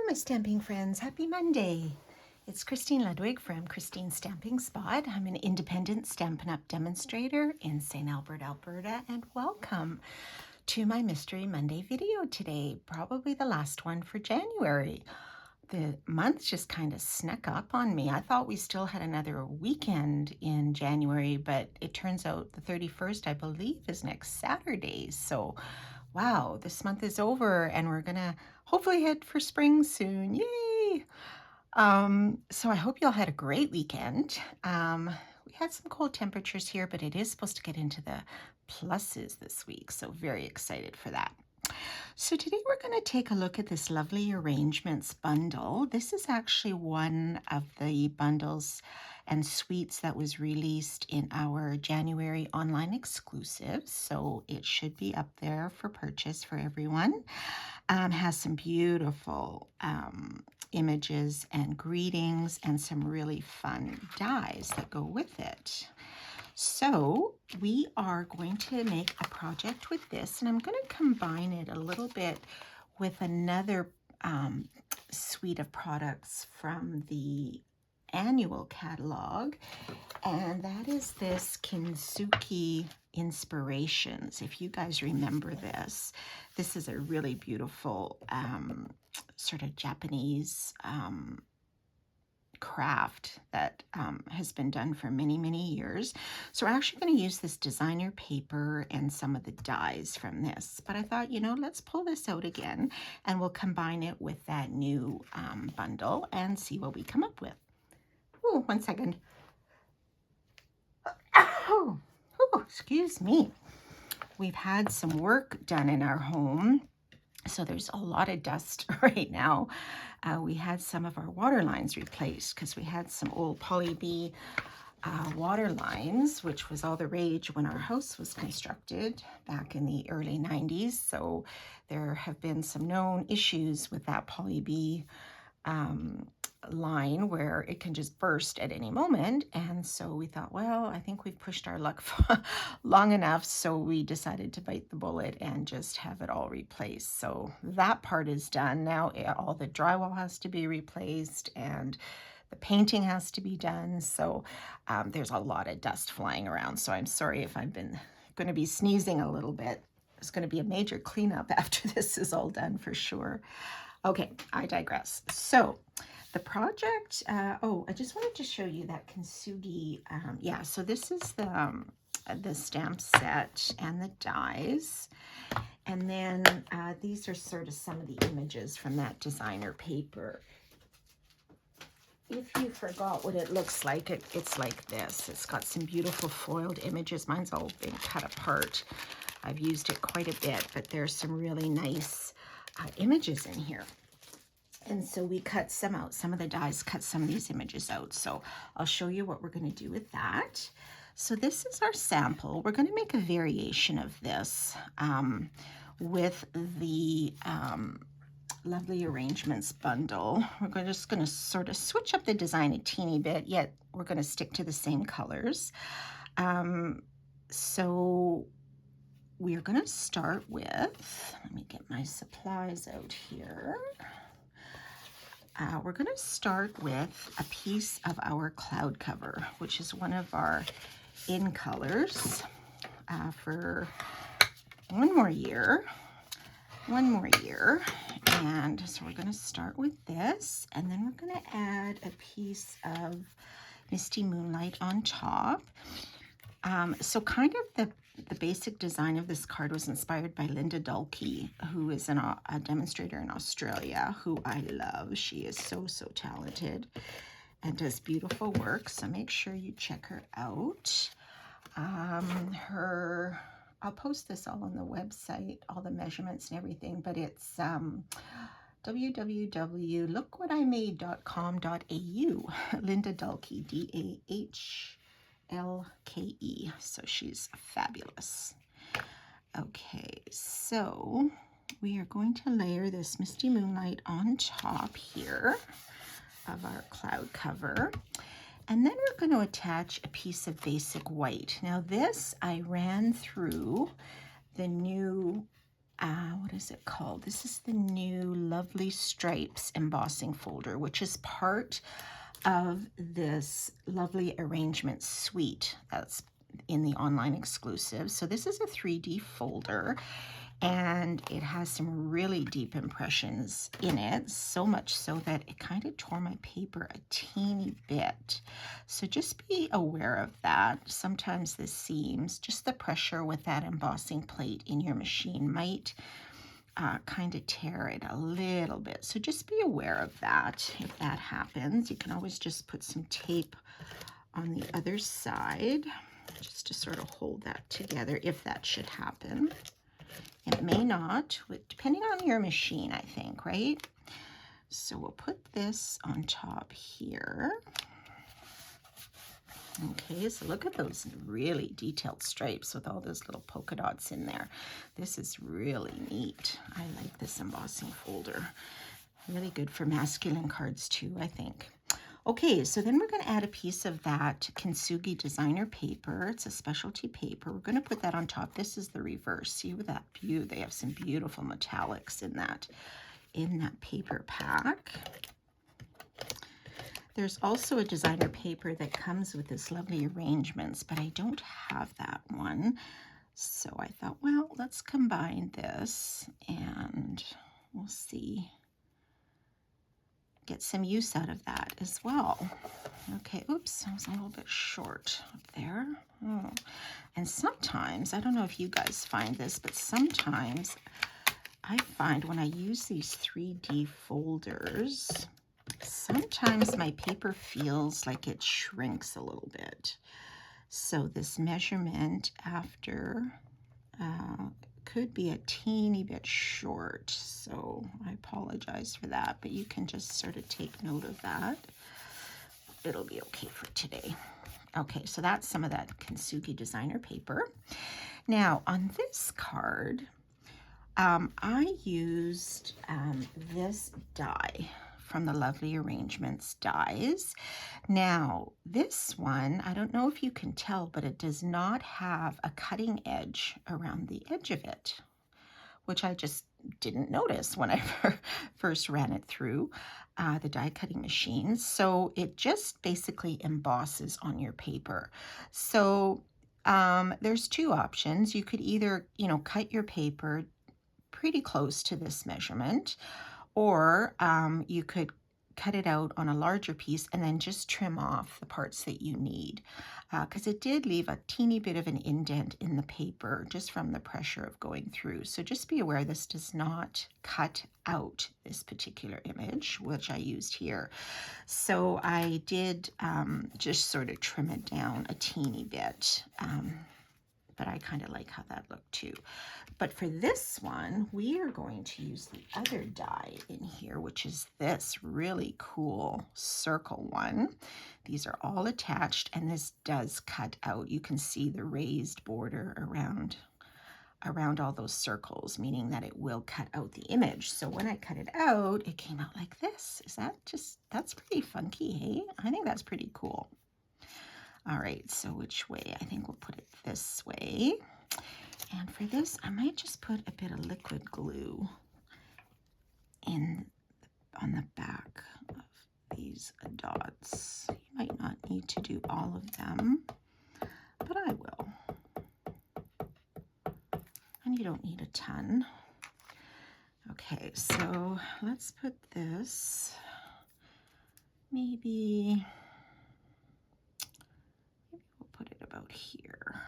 my stamping friends, happy Monday. It's Christine Ludwig from Christine's Stamping Spot. I'm an independent Stampin' Up! Demonstrator in St. Albert, Alberta, and welcome to my Mystery Monday video today, probably the last one for January. The month just kind of snuck up on me. I thought we still had another weekend in January, but it turns out the 31st, I believe, is next Saturday. So wow, this month is over and we're gonna hopefully head for spring soon. Yay! So I hope you all had a great weekend. We had some cold temperatures here, but it is supposed to get into the pluses this week, so very excited for that. So today we're going to take a look at this lovely arrangements bundle. This is actually one of the bundles and suites that was released in our January online exclusives, so it should be up there for purchase for everyone. Has some beautiful images and greetings and some really fun dies that go with it. So we are going to make a project with this, and I'm going to combine it a little bit with another suite of products from the annual catalog, and that is this Kintsugi Inspirations. If you guys remember this, this is a really beautiful sort of Japanese craft that has been done for many years. So we're actually going to use this designer paper and some of the dies from this, but I thought, you know, let's pull this out again and we'll combine it with that new bundle and see what we come up with. Oh, 1 second. Oh, excuse me. We've had some work done in our home, so there's a lot of dust right now. We had some of our water lines replaced because we had some old Poly B water lines, which was all the rage when our house was constructed back in the early 90s. So there have been some known issues with that Poly B line where it can just burst at any moment. And so we thought, well, I think we've pushed our luck long enough, so we decided to bite the bullet and just have it all replaced. So that part is done now. All the drywall has to be replaced and the painting has to be done. So there's a lot of dust flying around, so I'm sorry if I've been going to be sneezing a little bit. It's going to be a major cleanup after this is all done for sure. Okay, I digress. So the project, oh, I just wanted to show you that Kintsugi, yeah, so this is the stamp set and the dies. And then these are sort of some of the images from that designer paper. If you forgot what it looks like, it's like this. It's got some beautiful foiled images. Mine's all been cut apart. I've used it quite a bit, but there's some really nice images in here. And so we cut some out. Some of the dies cut some of these images out. So I'll show you what we're going to do with that. So this is our sample. We're going to make a variation of this with the lovely arrangements bundle. We're just going to sort of switch up the design a teeny bit, yet we're going to stick to the same colors. So we're going to start with, let me get my supplies out here. We're going to start with a piece of our cloud cover, which is one of our in colors for one more year. And so we're going to start with this, and then we're going to add a piece of Misty Moonlight on top. So kind of the basic design of this card was inspired by Linda Dulkey, who is a demonstrator in Australia, who I love. She is so talented and does beautiful work, so make sure you check her out. I'll post this all on the website, all the measurements and everything, but it's www.lookwhatimade.com.au. Linda Dulkey, D-A-H-L-K-E. So she's fabulous. Okay, so we are going to layer this Misty Moonlight on top here of our cloud cover. And then we're going to attach a piece of basic white. Now this I ran through the new what is it called? This is the new Lovely Stripes embossing folder, which is part of this Lovely Arrangement suite that's in the online exclusive. So this is a 3D folder, and it has some really deep impressions in it, so much so that it kind of tore my paper a teeny bit. So just be aware of that. Sometimes the seams, just the pressure with that embossing plate in your machine might kind of tear it a little bit. So just be aware of that. If that happens, you can always just put some tape on the other side just to sort of hold that together if that should happen. It may not, depending on your machine, I think, right? So we'll put this on top here. Okay, so look at those really detailed stripes with all those little polka dots in there. This is really neat. I like this embossing folder. Really good for masculine cards too, I think. Okay, so then we're going to add a piece of that Kintsugi designer paper. It's a specialty paper. We're going to put that on top. This is the reverse. See with that view, they have some beautiful metallics in that paper pack. There's also a designer paper that comes with this lovely arrangements, but I don't have that one. So I thought, well, let's combine this and we'll see. Get some use out of that as well. Okay, oops, I was a little bit short up there. Oh. And sometimes, I don't know if you guys find this, but sometimes I find when I use these 3D folders, sometimes my paper feels like it shrinks a little bit. So this measurement after could be a teeny bit short, so I apologize for that, but you can just sort of take note of that. It'll be okay for today. Okay, so that's some of that Kintsugi designer paper. Now on this card, I used this die from the Lovely Arrangements dies. Now, this one, I don't know if you can tell, but it does not have a cutting edge around the edge of it, which I just didn't notice when I first ran it through the die cutting machine. So it just basically embosses on your paper. So there's two options. You could either, cut your paper pretty close to this measurement, or you could cut it out on a larger piece and then just trim off the parts that you need, because it did leave a teeny bit of an indent in the paper just from the pressure of going through. So just be aware this does not cut out this particular image, which I used here. So I did just sort of trim it down a teeny bit. But I kind of like how that looked too. But for this one, we are going to use the other die in here, which is this really cool circle one. These are all attached, and this does cut out. You can see the raised border around all those circles, meaning that it will cut out the image. So when I cut it out, it came out like this. That's pretty funky, hey? I think that's pretty cool. All right, so which way? I think we'll put it this way. And for this, I might just put a bit of liquid glue on the back of these dots. You might not need to do all of them, but I will. And you don't need a ton. Okay, so let's put this maybe we'll put it about here.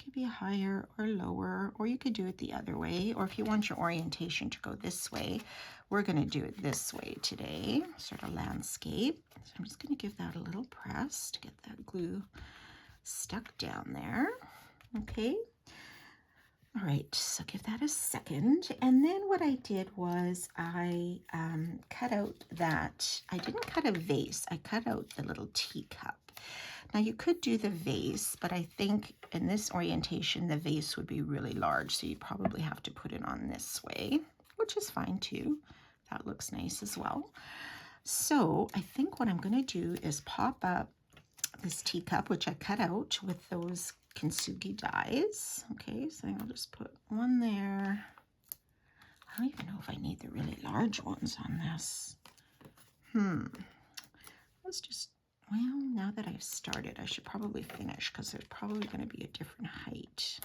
Could be higher or lower, or you could do it the other way, or if you want your orientation to go this way, we're going to do it this way today, sort of landscape. So I'm just going to give that a little press to get that glue stuck down there. Okay. All right, so give that a second. And then what I did was I cut out that, I didn't cut a vase, I cut out the little teacup. Now you could do the vase, but I think in this orientation, the vase would be really large, so you probably have to put it on this way, which is fine too. That looks nice as well. So I think what I'm going to do is pop up this teacup, which I cut out with those Kintsugi dies. Okay, so I'll just put one there. I don't even know if I need the really large ones on this. Let's just, well, now that I've started, I should probably finish because they're probably going to be a different height.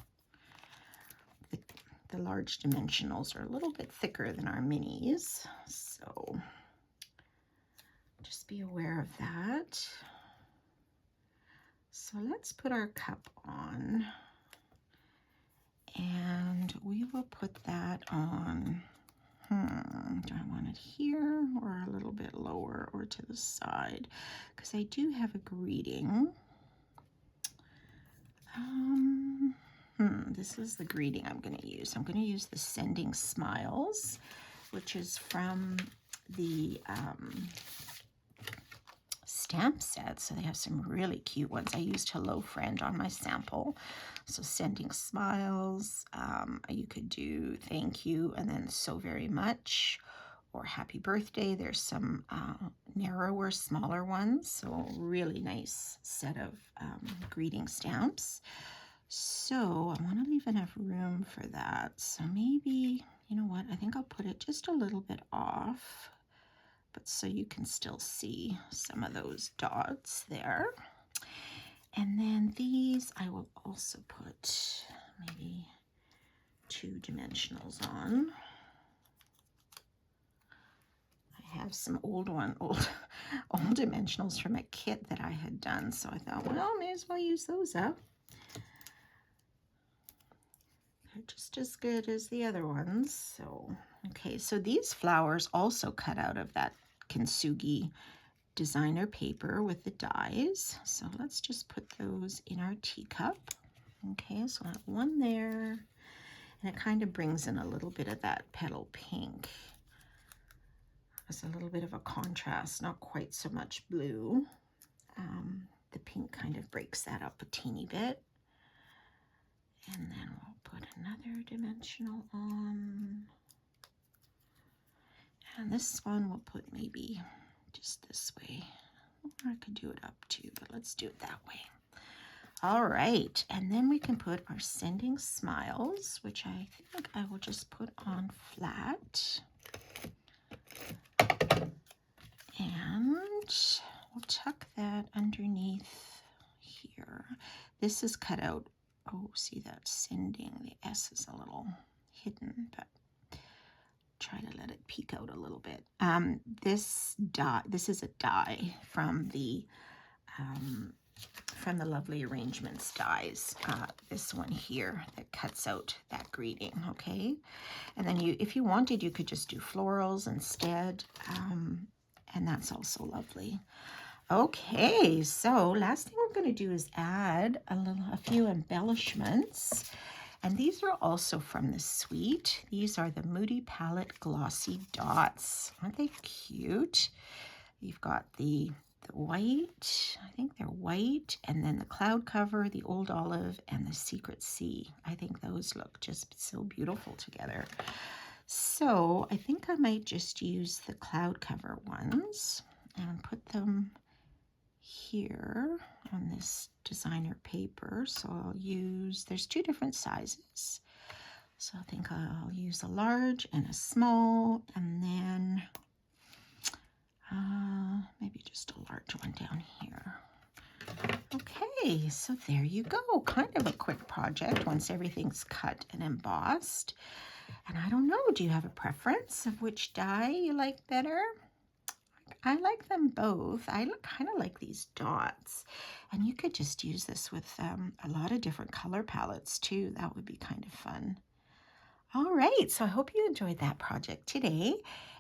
The large dimensionals are a little bit thicker than our minis, so just be aware of that. So let's put our cup on, and we will put that on, do I want it here or a little bit lower or to the side? Because I do have a greeting. This is the greeting I'm going to use. I'm going to use the Sending Smiles, which is from the stamp set. So they have some really cute ones. I used Hello Friend on my sample. So Sending Smiles, you could do thank you and then so very much, or happy birthday. There's some narrower, smaller ones. So really nice set of greeting stamps. So I want to leave enough room for that. So maybe, you know what, I think I'll put it just a little bit off, but so you can still see some of those dots there. And then these I will also put maybe 2 dimensionals on. I have some old dimensionals from a kit that I had done, so I thought, well, may as well use those up. They're just as good as the other ones. So, okay, so these flowers also cut out of that Kintsugi designer paper with the dies. So let's just put those in our teacup. Okay, so I have one there, and it kind of brings in a little bit of that petal pink. It's a little bit of a contrast, not quite so much blue. The pink kind of breaks that up a teeny bit. And then we'll put another dimensional on. And this one we'll put maybe just this way. Or I could do it up too, but let's do it that way. All right, and then we can put our Sending Smiles, which I think I will just put on flat. And we'll tuck that underneath here. This is cut out. Oh, see that sending, the S is a little hidden, but try to let it peek out a little bit. This is a die from the Lovely Arrangements dies. This one here that cuts out that greeting, okay? And then if you wanted, you could just do florals instead, and that's also lovely. Okay, so last thing we're going to do is add a few embellishments. And these are also from the suite. These are the Moody Palette Glossy Dots. Aren't they cute? You've got the white, I think they're white, and then the cloud cover, the old olive, and the secret sea. I think those look just so beautiful together. So I think I might just use the cloud cover ones and put them here on this designer paper. So I'll use, there's 2 different sizes. So I think I'll use a large and a small, and then maybe just a large one down here. Okay, so there you go. Kind of a quick project once everything's cut and embossed. And I don't know, do you have a preference of which die you like better? I like them both. I kind of like these dots. And you could just use this with a lot of different color palettes too. That would be kind of fun. All right, so I hope you enjoyed that project today.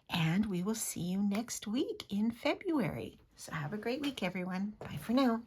And we will see you next week in February. So have a great week, everyone. Bye for now.